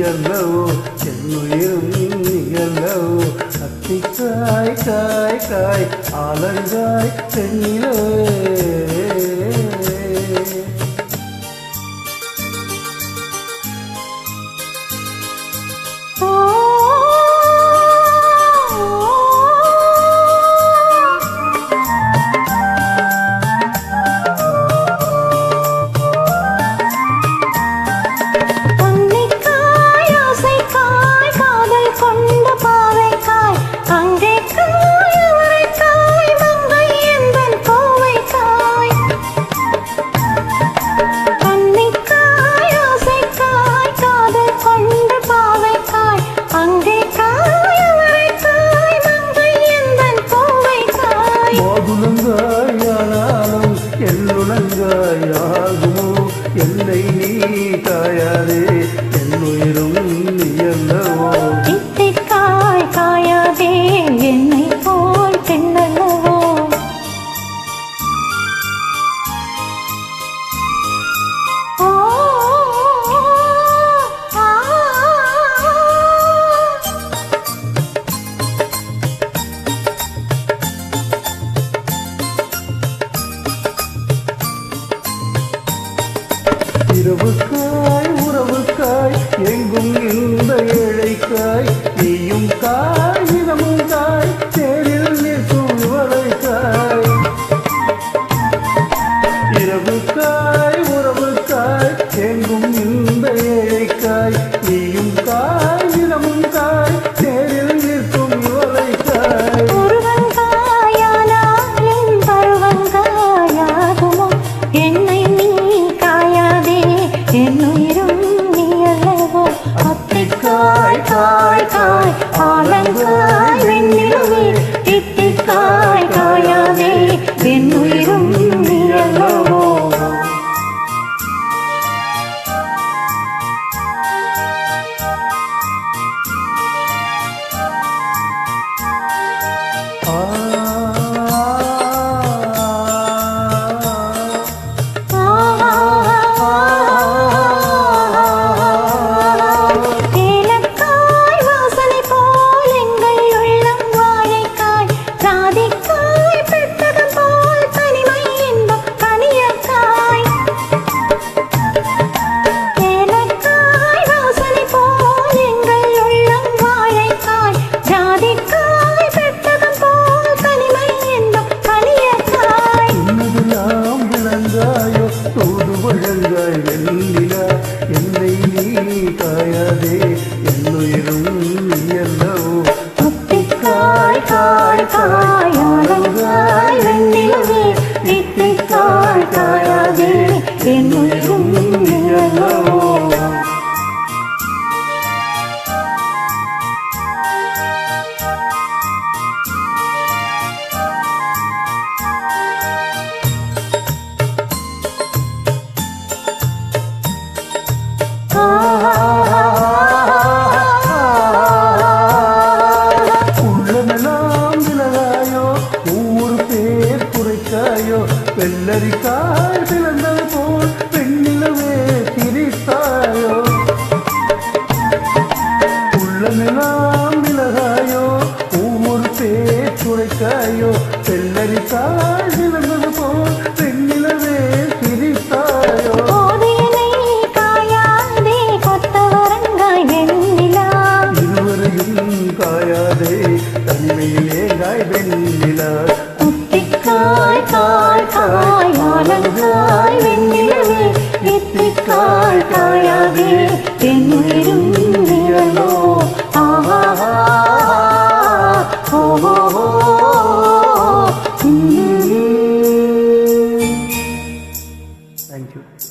நீயல்லவோ என்னுயிரும் நீயல்லவோ அத்திக்காய் காய் காய் ஆலங்காய் தென்னிலவே என்னுலங்காயாகுமோ என்னை நீ காயாதே என்னுயிரும் நீயல்லவோ இத்திக்காய் காயாதே என்னை போல் பெண்ணல்லவோ இரவுக்காய் உறவுக்காய் எங்கும் இந்த ஏழைக்காய் நீயும் காய் நிறமும் காய் தேரில் நிற்கும் வளைக்காய் இரவுக்காய் உறவுக்காய் எங்கும் இந்த ஏழைக்காய் நீயும் காய் நிறமும் காய் தேரில் நிற்கும் வளைக்காய் ஒருவங்காயானாலும் பருவங்காயாகுமோ என்னை என்னுயிரும் நீயல்லவோ அத்திக்காய் காய் காய் ஆலங்காய் வெண்ணிலவே இத்திக்காய் காயாதே என்னுயிரும் நீயல்லவோ தூது வழங்காய் வெண்ணிலா என்னை நீ காயாதே என்னுயிரும் நீயல்லவோ அத்திக்காய் காய் காய் ஆலங்காய் வெண்ணிலவே இத்திக்காய் காயாதே என்னுயிரும் நீயல்லவோ உள்ளமெல்லாம் விலகாயோ ஊர் பேர் குறைக்காயோ வெள்ளரிக்காய் பிளந்தது போல் பெண்ணிலவே திரித்தாயோ உள்ளமெல்லாம் விலகாயோ ஊர் பேர் குறைக்காயோ வெள்ளரிக்காய் பிளந்தது போல் பெண்ணிலவே திரித்தாயோ காயாதே தனிமையிலே காய் வெண்ணிலா அத்திக்காய் காய் காய் ஆலங்காய் வெண்ணிலவே இத்திக்காய் காயாதே என்னுயிரும் நீயல்லவோ ஆஹா ஓஹோ Thank you.